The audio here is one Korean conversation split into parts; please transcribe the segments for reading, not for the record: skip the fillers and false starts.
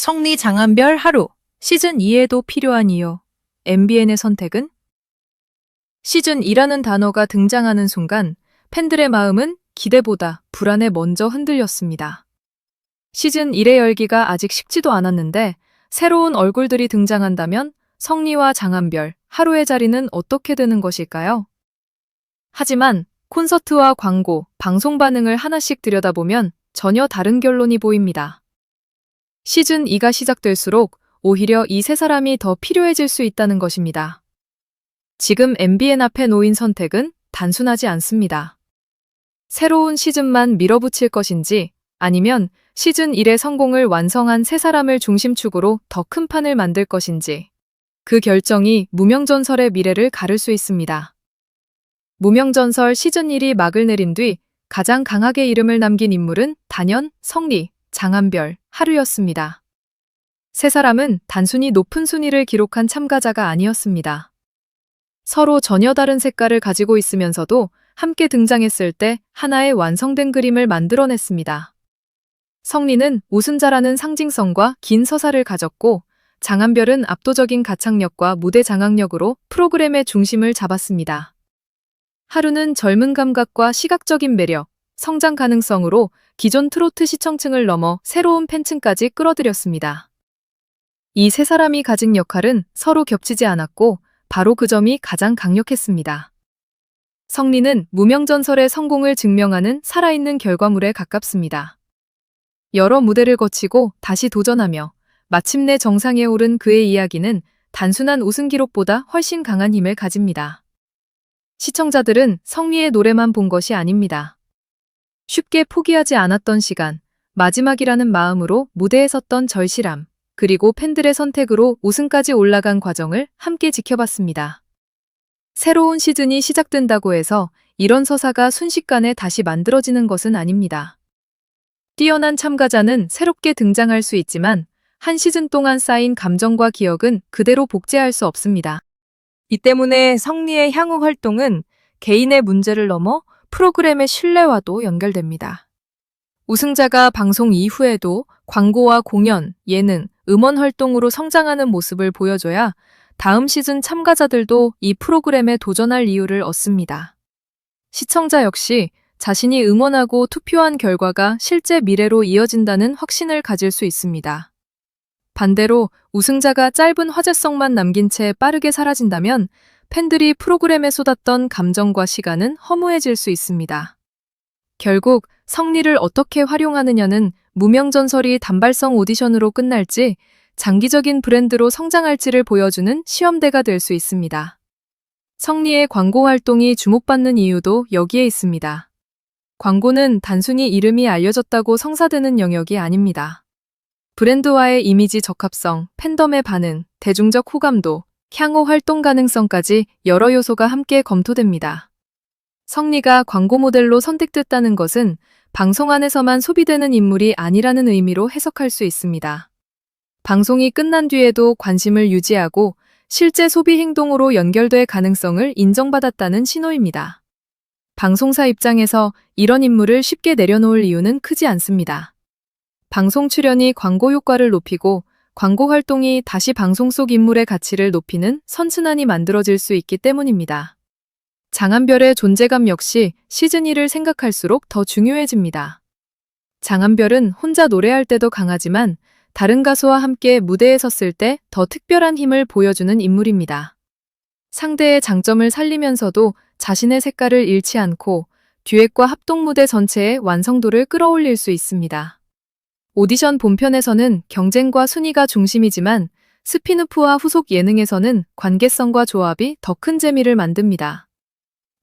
성리 장한별 하루 시즌 2에도 필요한 이유. MBN의 선택은? 시즌 2라는 단어가 등장하는 순간 팬들의 마음은 기대보다 불안에 먼저 흔들렸습니다. 시즌 1의 열기가 아직 식지도 않았는데 새로운 얼굴들이 등장한다면 성리와 장한별, 하루의 자리는 어떻게 되는 것일까요? 하지만 콘서트와 광고, 방송 반응을 하나씩 들여다보면 전혀 다른 결론이 보입니다. 시즌 2가 시작될수록 오히려 이 세 사람이 더 필요해질 수 있다는 것입니다. 지금 MBN 앞에 놓인 선택은 단순하지 않습니다. 새로운 시즌만 밀어붙일 것인지 아니면 시즌 1의 성공을 완성한 세 사람을 중심축으로 더 큰 판을 만들 것인지 그 결정이 무명전설의 미래를 가를 수 있습니다. 무명전설 시즌 1이 막을 내린 뒤 가장 강하게 이름을 남긴 인물은 단연 성리, 장한별, 하루였습니다. 세 사람은 단순히 높은 순위를 기록한 참가자가 아니었습니다. 서로 전혀 다른 색깔을 가지고 있으면서도 함께 등장했을 때 하나의 완성된 그림을 만들어냈습니다. 성리는 우승자라는 상징성과 긴 서사를 가졌고 장한별은 압도적인 가창력과 무대 장악력으로 프로그램의 중심을 잡았습니다. 하루는 젊은 감각과 시각적인 매력, 성장 가능성으로 기존 트로트 시청층을 넘어 새로운 팬층까지 끌어들였습니다. 이 세 사람이 가진 역할은 서로 겹치지 않았고 바로 그 점이 가장 강력했습니다. 성리는 무명전설의 성공을 증명하는 살아있는 결과물에 가깝습니다. 여러 무대를 거치고 다시 도전하며 마침내 정상에 오른 그의 이야기는 단순한 우승 기록보다 훨씬 강한 힘을 가집니다. 시청자들은 성리의 노래만 본 것이 아닙니다. 쉽게 포기하지 않았던 시간, 마지막이라는 마음으로 무대에 섰던 절실함, 그리고 팬들의 선택으로 우승까지 올라간 과정을 함께 지켜봤습니다. 새로운 시즌이 시작된다고 해서 이런 서사가 순식간에 다시 만들어지는 것은 아닙니다. 뛰어난 참가자는 새롭게 등장할 수 있지만 한 시즌 동안 쌓인 감정과 기억은 그대로 복제할 수 없습니다. 이 때문에 성리의 향후 활동은 개인의 문제를 넘어 프로그램의 신뢰와도 연결됩니다. 우승자가 방송 이후에도 광고와 공연, 예능, 음원 활동으로 성장하는 모습을 보여줘야 다음 시즌 참가자들도 이 프로그램에 도전할 이유를 얻습니다. 시청자 역시 자신이 응원하고 투표한 결과가 실제 미래로 이어진다는 확신을 가질 수 있습니다. 반대로 우승자가 짧은 화제성만 남긴 채 빠르게 사라진다면 팬들이 프로그램에 쏟았던 감정과 시간은 허무해질 수 있습니다. 결국 성리를 어떻게 활용하느냐는 무명전설이 단발성 오디션으로 끝날지 장기적인 브랜드로 성장할지를 보여주는 시험대가 될 수 있습니다. 성리의 광고 활동이 주목받는 이유도 여기에 있습니다. 광고는 단순히 이름이 알려졌다고 성사되는 영역이 아닙니다. 브랜드와의 이미지 적합성, 팬덤의 반응, 대중적 호감도, 향후 활동 가능성까지 여러 요소가 함께 검토됩니다. 성리가 광고 모델로 선택됐다는 것은 방송 안에서만 소비되는 인물이 아니라는 의미로 해석할 수 있습니다. 방송이 끝난 뒤에도 관심을 유지하고 실제 소비 행동으로 연결될 가능성을 인정받았다는 신호입니다. 방송사 입장에서 이런 인물을 쉽게 내려놓을 이유는 크지 않습니다. 방송 출연이 광고 효과를 높이고 광고 활동이 다시 방송 속 인물의 가치를 높이는 선순환이 만들어질 수 있기 때문입니다. 장한별의 존재감 역시 시즌 1을 생각할수록 더 중요해집니다. 장한별은 혼자 노래할 때도 강하지만 다른 가수와 함께 무대에 섰을 때 더 특별한 힘을 보여주는 인물입니다. 상대의 장점을 살리면서도 자신의 색깔을 잃지 않고 듀엣과 합동 무대 전체의 완성도를 끌어올릴 수 있습니다. 오디션 본편에서는 경쟁과 순위가 중심이지만 스피누프와 후속 예능에서는 관계성과 조합이 더 큰 재미를 만듭니다.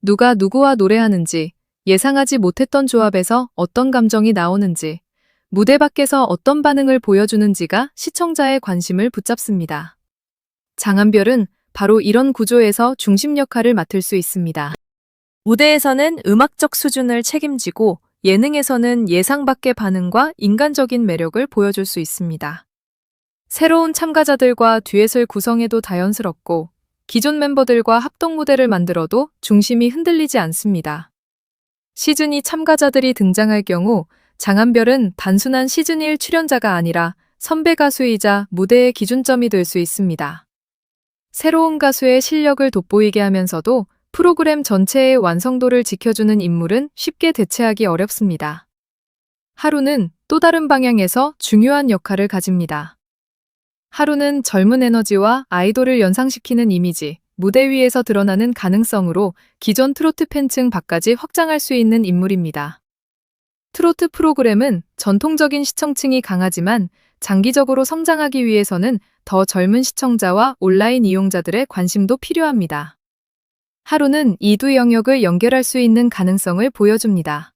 누가 누구와 노래하는지, 예상하지 못했던 조합에서 어떤 감정이 나오는지, 무대 밖에서 어떤 반응을 보여주는지가 시청자의 관심을 붙잡습니다. 장한별은 바로 이런 구조에서 중심 역할을 맡을 수 있습니다. 무대에서는 음악적 수준을 책임지고 예능에서는 예상 밖의 반응과 인간적인 매력을 보여줄 수 있습니다. 새로운 참가자들과 듀엣을 구성해도 자연스럽고 기존 멤버들과 합동 무대를 만들어도 중심이 흔들리지 않습니다. 시즌 2 참가자들이 등장할 경우 장한별은 단순한 시즌 1 출연자가 아니라 선배 가수이자 무대의 기준점이 될 수 있습니다. 새로운 가수의 실력을 돋보이게 하면서도 프로그램 전체의 완성도를 지켜주는 인물은 쉽게 대체하기 어렵습니다. 하루는 또 다른 방향에서 중요한 역할을 가집니다. 하루는 젊은 에너지와 아이돌을 연상시키는 이미지, 무대 위에서 드러나는 가능성으로 기존 트로트 팬층 밖까지 확장할 수 있는 인물입니다. 트로트 프로그램은 전통적인 시청층이 강하지만 장기적으로 성장하기 위해서는 더 젊은 시청자와 온라인 이용자들의 관심도 필요합니다. 하루는 이 두 영역을 연결할 수 있는 가능성을 보여줍니다.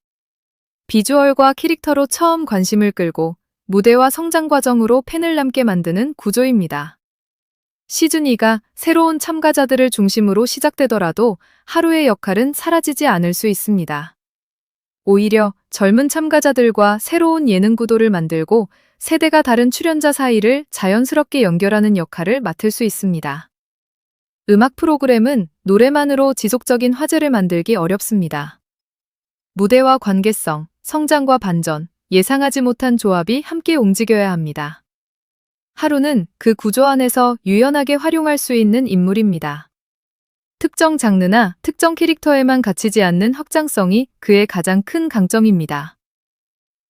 비주얼과 캐릭터로 처음 관심을 끌고 무대와 성장 과정으로 팬을 남게 만드는 구조입니다. 시즌2가 새로운 참가자들을 중심으로 시작되더라도 하루의 역할은 사라지지 않을 수 있습니다. 오히려 젊은 참가자들과 새로운 예능 구도를 만들고 세대가 다른 출연자 사이를 자연스럽게 연결하는 역할을 맡을 수 있습니다. 음악 프로그램은 노래만으로 지속적인 화제를 만들기 어렵습니다. 무대와 관계성, 성장과 반전, 예상하지 못한 조합이 함께 움직여야 합니다. 하루는 그 구조 안에서 유연하게 활용할 수 있는 인물입니다. 특정 장르나 특정 캐릭터에만 갇히지 않는 확장성이 그의 가장 큰 강점입니다.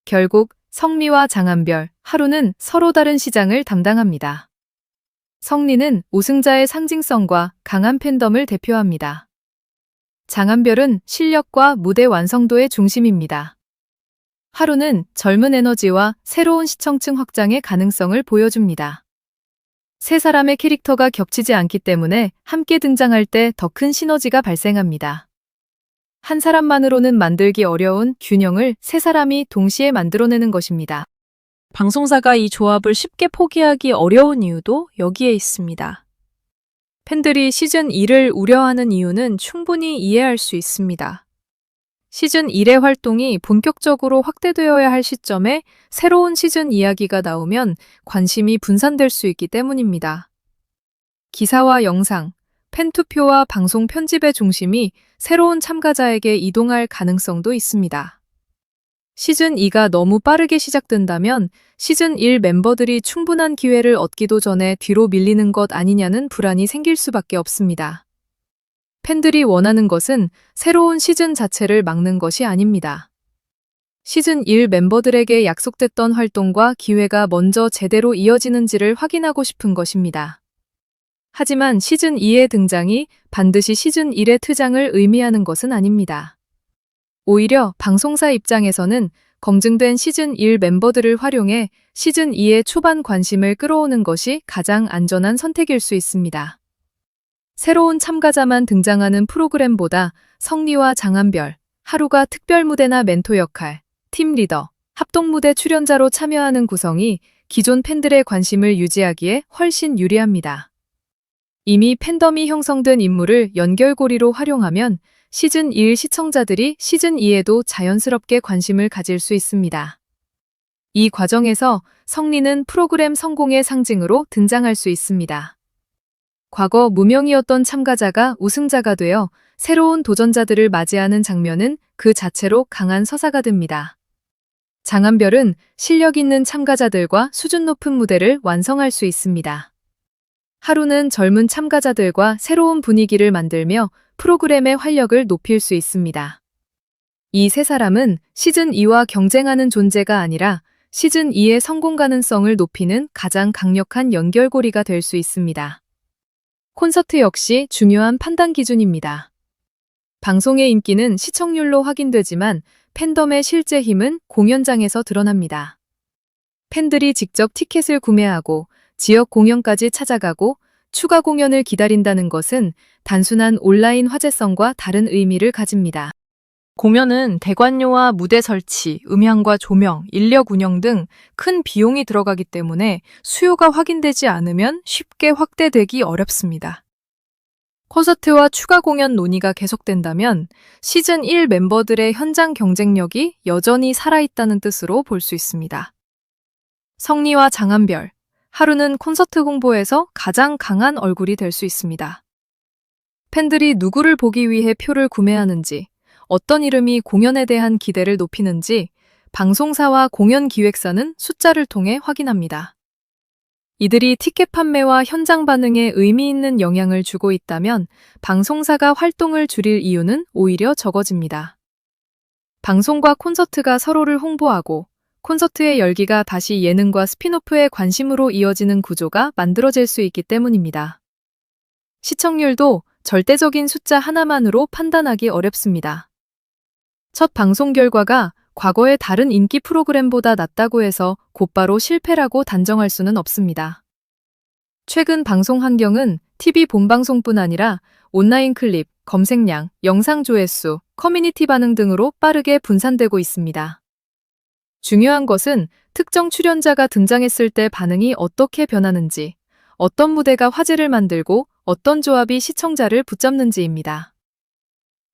결국 성미와 장한별, 하루는 서로 다른 시장을 담당합니다. 성리는 우승자의 상징성과 강한 팬덤을 대표합니다. 장한별은 실력과 무대 완성도의 중심입니다. 하루는 젊은 에너지와 새로운 시청층 확장의 가능성을 보여줍니다. 세 사람의 캐릭터가 겹치지 않기 때문에 함께 등장할 때 더 큰 시너지가 발생합니다. 한 사람만으로는 만들기 어려운 균형을 세 사람이 동시에 만들어내는 것입니다. 방송사가 이 조합을 쉽게 포기하기 어려운 이유도 여기에 있습니다. 팬들이 시즌1을 우려하는 이유는 충분히 이해할 수 있습니다. 시즌1의 활동이 본격적으로 확대되어야 할 시점에 새로운 시즌 이야기가 나오면 관심이 분산될 수 있기 때문입니다. 기사와 영상, 팬투표와 방송 편집의 중심이 새로운 참가자에게 이동할 가능성도 있습니다. 시즌2가 너무 빠르게 시작된다면 시즌1 멤버들이 충분한 기회를 얻기도 전에 뒤로 밀리는 것 아니냐는 불안이 생길 수밖에 없습니다. 팬들이 원하는 것은 새로운 시즌 자체를 막는 것이 아닙니다. 시즌1 멤버들에게 약속됐던 활동과 기회가 먼저 제대로 이어지는지를 확인하고 싶은 것입니다. 하지만 시즌2의 등장이 반드시 시즌1의 퇴장을 의미하는 것은 아닙니다. 오히려 방송사 입장에서는 검증된 시즌1 멤버들을 활용해 시즌2의 초반 관심을 끌어오는 것이 가장 안전한 선택일 수 있습니다. 새로운 참가자만 등장하는 프로그램보다 성리와 장한별, 하루가 특별 무대나 멘토 역할, 팀 리더, 합동무대 출연자로 참여하는 구성이 기존 팬들의 관심을 유지하기에 훨씬 유리합니다. 이미 팬덤이 형성된 인물을 연결고리로 활용하면 시즌1 시청자들이 시즌2에도 자연스럽게 관심을 가질 수 있습니다. 이 과정에서 성리는 프로그램 성공의 상징으로 등장할 수 있습니다. 과거 무명이었던 참가자가 우승자가 되어 새로운 도전자들을 맞이하는 장면은 그 자체로 강한 서사가 됩니다. 장한별은 실력 있는 참가자들과 수준 높은 무대를 완성할 수 있습니다. 하루는 젊은 참가자들과 새로운 분위기를 만들며 프로그램의 활력을 높일 수 있습니다. 이 세 사람은 시즌2와 경쟁하는 존재가 아니라 시즌2의 성공 가능성을 높이는 가장 강력한 연결고리가 될 수 있습니다. 콘서트 역시 중요한 판단 기준입니다. 방송의 인기는 시청률로 확인되지만 팬덤의 실제 힘은 공연장에서 드러납니다. 팬들이 직접 티켓을 구매하고 지역 공연까지 찾아가고 추가 공연을 기다린다는 것은 단순한 온라인 화제성과 다른 의미를 가집니다. 공연은 대관료와 무대 설치, 음향과 조명, 인력 운영 등 큰 비용이 들어가기 때문에 수요가 확인되지 않으면 쉽게 확대되기 어렵습니다. 콘서트와 추가 공연 논의가 계속된다면 시즌1 멤버들의 현장 경쟁력이 여전히 살아있다는 뜻으로 볼 수 있습니다. 성리와 장한별, 하루는 콘서트 홍보에서 가장 강한 얼굴이 될 수 있습니다. 팬들이 누구를 보기 위해 표를 구매하는지, 어떤 이름이 공연에 대한 기대를 높이는지 방송사와 공연 기획사는 숫자를 통해 확인합니다. 이들이 티켓 판매와 현장 반응에 의미 있는 영향을 주고 있다면 방송사가 활동을 줄일 이유는 오히려 적어집니다. 방송과 콘서트가 서로를 홍보하고 콘서트의 열기가 다시 예능과 스핀오프의 관심으로 이어지는 구조가 만들어질 수 있기 때문입니다. 시청률도 절대적인 숫자 하나만으로 판단하기 어렵습니다. 첫 방송 결과가 과거의 다른 인기 프로그램보다 낮다고 해서 곧바로 실패라고 단정할 수는 없습니다. 최근 방송 환경은 TV 본방송뿐 아니라 온라인 클립, 검색량, 영상 조회수, 커뮤니티 반응 등으로 빠르게 분산되고 있습니다. 중요한 것은 특정 출연자가 등장했을 때 반응이 어떻게 변하는지, 어떤 무대가 화제를 만들고 어떤 조합이 시청자를 붙잡는지입니다.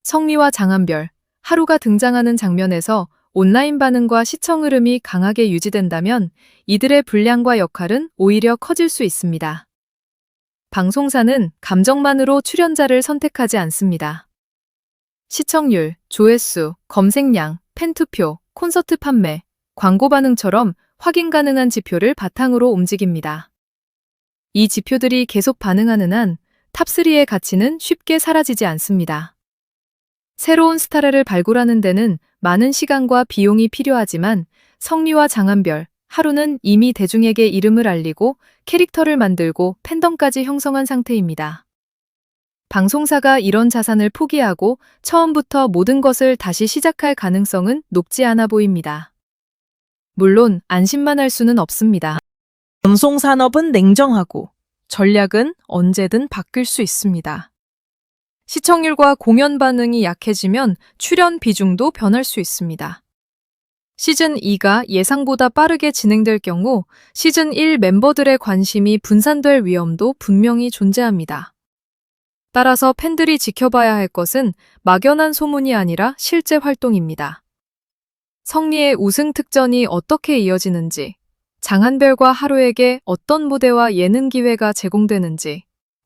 성미와 장한별, 하루가 등장하는 장면에서 온라인 반응과 시청 흐름이 강하게 유지된다면 이들의 분량과 역할은 오히려 커질 수 있습니다. 방송사는 감정만으로 출연자를 선택하지 않습니다. 시청률, 조회수, 검색량, 팬투표, 콘서트 판매, 광고 반응처럼 확인 가능한 지표를 바탕으로 움직입니다. 이 지표들이 계속 반응하는 한 탑3의 가치는 쉽게 사라지지 않습니다. 새로운 스타를 발굴하는 데는 많은 시간과 비용이 필요하지만 성미와 장한별, 하루는 이미 대중에게 이름을 알리고 캐릭터를 만들고 팬덤까지 형성한 상태입니다. 방송사가 이런 자산을 포기하고 처음부터 모든 것을 다시 시작할 가능성은 높지 않아 보입니다. 물론 안심만 할 수는 없습니다. 방송산업은 냉정하고 전략은 언제든 바뀔 수 있습니다. 시청률과 공연 반응이 약해지면 출연 비중도 변할 수 있습니다. 시즌2가 예상보다 빠르게 진행될 경우 시즌1 멤버들의 관심이 분산될 위험도 분명히 존재합니다. 따라서 팬들이 지켜봐야 할 것은 막연한 소문이 아니라 실제 활동입니다. 성리의 우승 특전이 어떻게 이어지는지, 장한별과 하루에게 어떤 무대와 예능 기회가 제공되는지,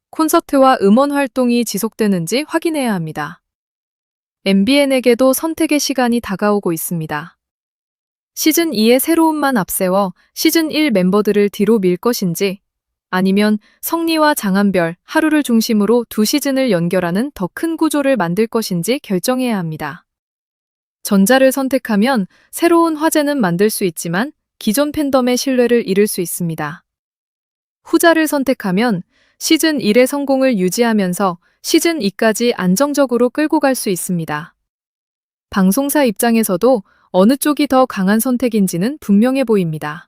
콘서트와 음원 활동이 지속되는지 확인해야 합니다. MBN에게도 선택의 시간이 다가오고 있습니다. 시즌2의 새로움만 앞세워 시즌1 멤버들을 뒤로 밀 것인지, 아니면 성리와 장한별, 하루를 중심으로 두 시즌을 연결하는 더 큰 구조를 만들 것인지 결정해야 합니다. 전자를 선택하면 새로운 화제는 만들 수 있지만 기존 팬덤의 신뢰를 잃을 수 있습니다. 후자를 선택하면 시즌1의 성공을 유지하면서 시즌2까지 안정적으로 끌고 갈 수 있습니다. 방송사 입장에서도 어느 쪽이 더 강한 선택인지는 분명해 보입니다.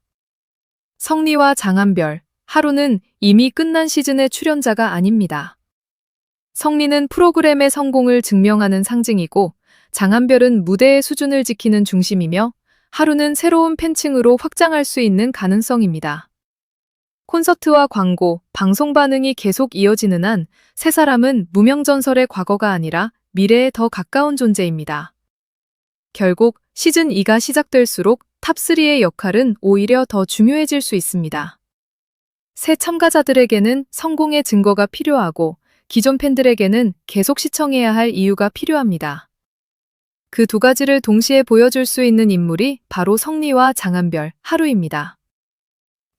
성리와 장한별, 하루는 이미 끝난 시즌의 출연자가 아닙니다. 성리는 프로그램의 성공을 증명하는 상징이고 장한별은 무대의 수준을 지키는 중심이며 하루는 새로운 팬층으로 확장할 수 있는 가능성입니다. 콘서트와 광고, 방송 반응이 계속 이어지는 한 세 사람은 무명전설의 과거가 아니라 미래에 더 가까운 존재입니다. 결국 시즌2가 시작될수록 탑3의 역할은 오히려 더 중요해질 수 있습니다. 새 참가자들에게는 성공의 증거가 필요하고 기존 팬들에게는 계속 시청해야 할 이유가 필요합니다. 그 두 가지를 동시에 보여줄 수 있는 인물이 바로 성리와 장한별, 하루입니다.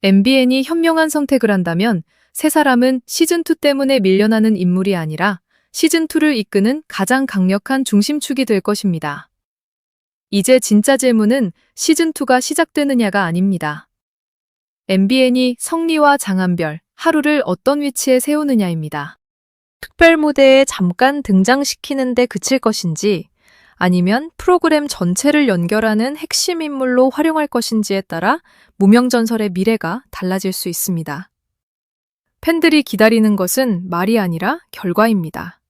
MBN이 현명한 선택을 한다면 세 사람은 시즌2 때문에 밀려나는 인물이 아니라 시즌2를 이끄는 가장 강력한 중심축이 될 것입니다. 이제 진짜 질문은 시즌2가 시작되느냐가 아닙니다. MBN이 성리와 장한별, 하루를 어떤 위치에 세우느냐입니다. 특별 무대에 잠깐 등장시키는데 그칠 것인지 아니면 프로그램 전체를 연결하는 핵심 인물로 활용할 것인지에 따라 무명전설의 미래가 달라질 수 있습니다. 팬들이 기다리는 것은 말이 아니라 결과입니다.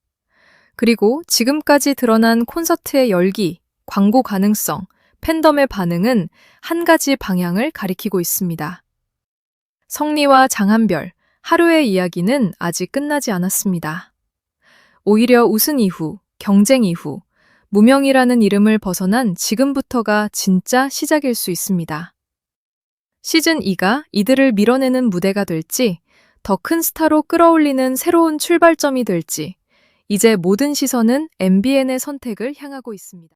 그리고 지금까지 드러난 콘서트의 열기, 광고 가능성, 팬덤의 반응은 한 가지 방향을 가리키고 있습니다. 성리와 장한별, 하루의 이야기는 아직 끝나지 않았습니다. 오히려 우승 이후, 경쟁 이후, 무명이라는 이름을 벗어난 지금부터가 진짜 시작일 수 있습니다. 시즌2가 이들을 밀어내는 무대가 될지, 더 큰 스타로 끌어올리는 새로운 출발점이 될지, 이제 모든 시선은 MBN의 선택을 향하고 있습니다.